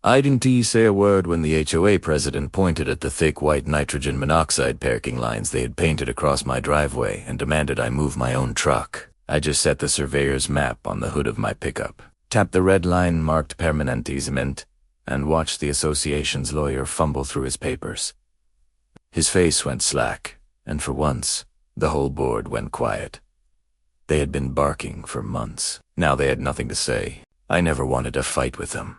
I didn't say a word when the HOA president pointed at the thick white nitrogen monoxide parking lines they had painted across my driveway and demanded I move my own truck. I just set the surveyor's map on the hood of my pickup, tapped the red line marked permanent easement, and watched the association's lawyer fumble through his papers. His face went slack, and for once, the whole board went quiet. They had been barking for months. Now they had nothing to say. I never wanted to fight with them.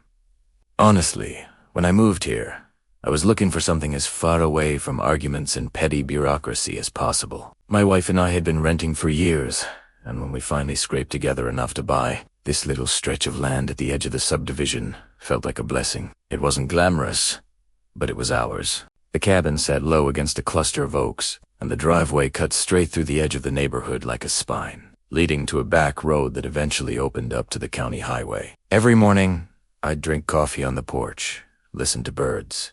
Honestly, when I moved here, I was looking for something as far away from arguments and petty bureaucracy as possible. My wife and I had been renting for years, and when we finally scraped together enough to buy, this little stretch of land at the edge of the subdivision felt like a blessing. It wasn't glamorous, but it was ours. The cabin sat low against a cluster of oaks, and the driveway cut straight through the edge of the neighborhood like a spine, leading to a back road that eventually opened up to the county highway. Every morning, I'd drink coffee on the porch, listen to birds,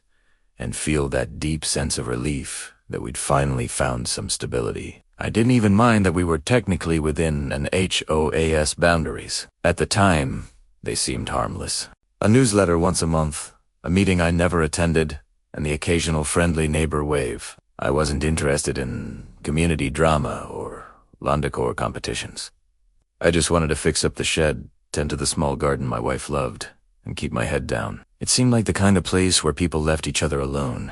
and feel that deep sense of relief that we'd finally found some stability. I didn't even mind that we were technically within an HOA's boundaries. At the time, they seemed harmless. A newsletter once a month, a meeting I never attended, and the occasional friendly neighbor wave. I wasn't interested in community drama or lawn decor competitions. I just wanted to fix up the shed, tend to the small garden my wife loved, and keep my head down. It seemed like the kind of place where people left each other alone.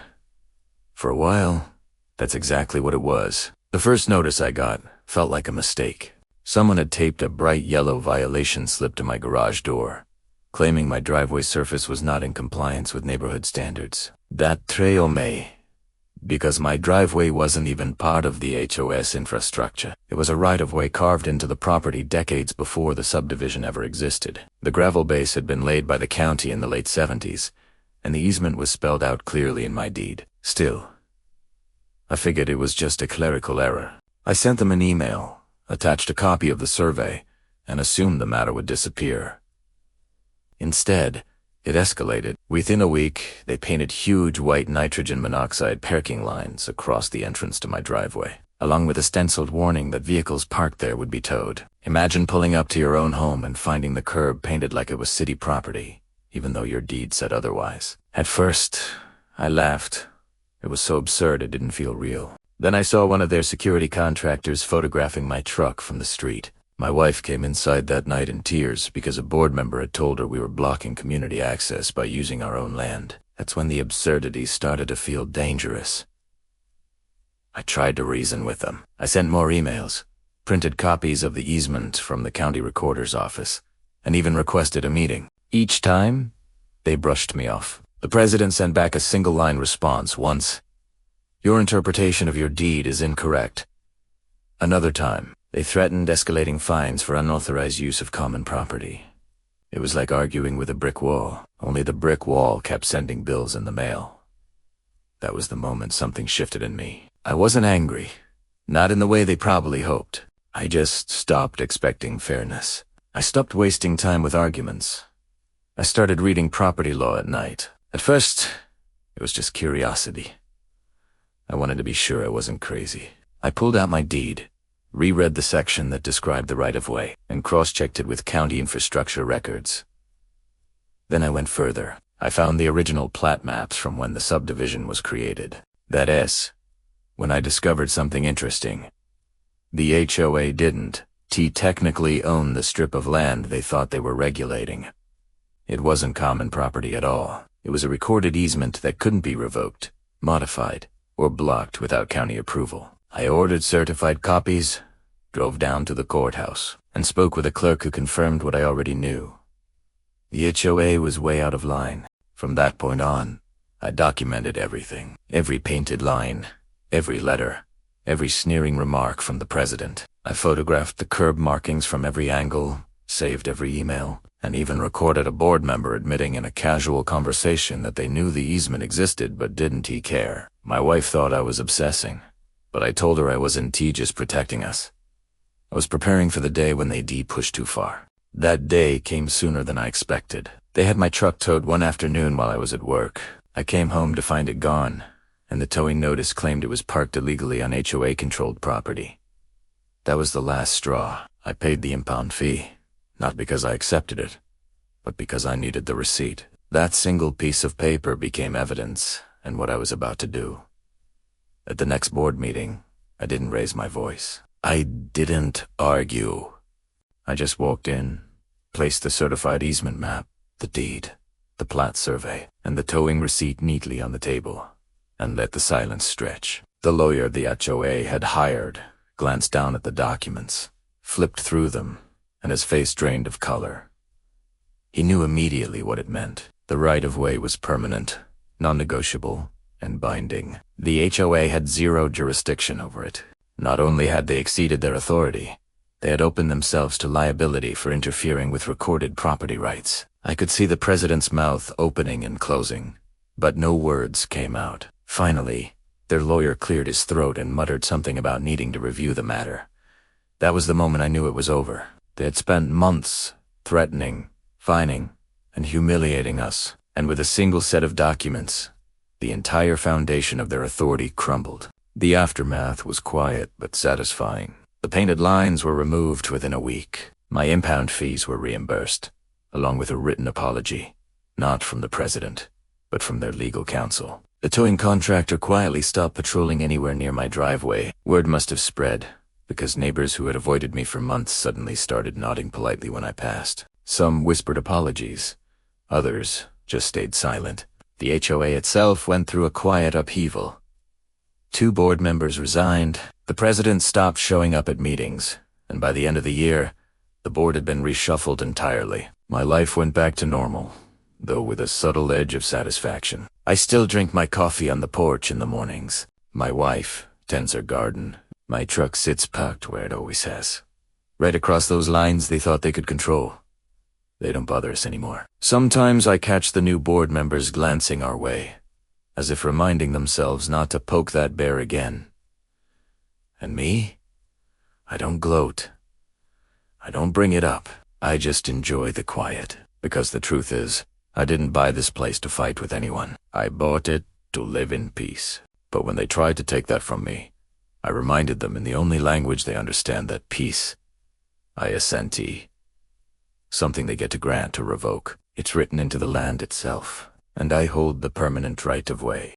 For a while, that's exactly what it was. The first notice I got felt like a mistake. Someone had taped a bright yellow violation slip to my garage door, claiming my driveway surface was not in compliance with neighborhood standards. That trailed me, because my driveway wasn't even part of the HOS infrastructure. It was a right-of-way carved into the property decades before the subdivision ever existed. The gravel base had been laid by the county in the late 70s, and the easement was spelled out clearly in my deed. Still, I figured it was just a clerical error. I sent them an email, attached a copy of the survey, and assumed the matter would disappear. Instead, it escalated. Within a week, they painted huge white nitrogen monoxide parking lines across the entrance to my driveway, along with a stenciled warning that vehicles parked there would be towed. Imagine pulling up to your own home and finding the curb painted like it was city property, even though your deed said otherwise. At first, I laughed. It was so absurd it didn't feel real. Then I saw one of their security contractors photographing my truck from the street. My wife came inside that night in tears because a board member had told her we were blocking community access by using our own land. That's when the absurdity started to feel dangerous. I tried to reason with them. I sent more emails, printed copies of the easement from the county recorder's office, and even requested a meeting. Each time, they brushed me off. The president sent back a single-line response once. "Your interpretation of your deed is incorrect." Another time, they threatened escalating fines for unauthorized use of common property. It was like arguing with a brick wall, only the brick wall kept sending bills in the mail. That was the moment something shifted in me. I wasn't angry, not in the way they probably hoped. I just stopped expecting fairness. I stopped wasting time with arguments. I started reading property law at night. At first, it was just curiosity. I wanted to be sure I wasn't crazy. I pulled out my deed, reread the section that described the right-of-way, and cross-checked it with county infrastructure records. Then I went further. I found the original plat maps from when the subdivision was created. That is, when I discovered something interesting. The HOA didn't technically own the strip of land they thought they were regulating. It wasn't common property at all. It was a recorded easement that couldn't be revoked, modified, or blocked without county approval. I ordered certified copies, drove down to the courthouse, and spoke with a clerk who confirmed what I already knew. The HOA was way out of line. From that point on, I documented everything. Every painted line, every letter, every sneering remark from the president. I photographed the curb markings from every angle, saved every email, and even recorded a board member admitting in a casual conversation that they knew the easement existed but didn't care. My wife thought I was obsessing, but I told her I wasn't just protecting us. I was preparing for the day when they pushed too far. That day came sooner than I expected. They had my truck towed one afternoon while I was at work. I came home to find it gone, and the towing notice claimed it was parked illegally on HOA-controlled property. That was the last straw. I paid the impound fee, not because I accepted it, but because I needed the receipt. That single piece of paper became evidence in what I was about to do. At the next board meeting, I didn't raise my voice. I didn't argue. I just walked in, placed the certified easement map, the deed, the plat survey, and the towing receipt neatly on the table, and let the silence stretch. The lawyer the HOA had hired glanced down at the documents, flipped through them, and his face drained of color. He knew immediately what it meant. The right-of-way was permanent, non-negotiable, and binding. The HOA had zero jurisdiction over it. Not only had they exceeded their authority, they had opened themselves to liability for interfering with recorded property rights. I could see the president's mouth opening and closing, but no words came out. Finally, their lawyer cleared his throat and muttered something about needing to review the matter. That was the moment I knew it was over. They had spent months threatening, fining, and humiliating us, and with a single set of documents, the entire foundation of their authority crumbled. The aftermath was quiet but satisfying. The painted lines were removed within a week. My impound fees were reimbursed, along with a written apology, not from the president, but from their legal counsel. The towing contractor quietly stopped patrolling anywhere near my driveway. Word must have spread, because neighbors who had avoided me for months suddenly started nodding politely when I passed. Some whispered apologies. Others just stayed silent. The HOA itself went through a quiet upheaval. 2 board members resigned, the president stopped showing up at meetings, and by the end of the year, the board had been reshuffled entirely. My life went back to normal, though with a subtle edge of satisfaction. I still drink my coffee on the porch in the mornings. My wife tends her garden. My truck sits parked where it always has. Right across those lines they thought they could control. They don't bother us anymore. Sometimes I catch the new board members glancing our way, as if reminding themselves not to poke that bear again. And me? I don't gloat. I don't bring it up. I just enjoy the quiet, because the truth is, I didn't buy this place to fight with anyone. I bought it to live in peace. But when they tried to take that from me, I reminded them in the only language they understand that peace, I assenti, something they get to grant or revoke. It's written into the land itself, and I hold the permanent right of way.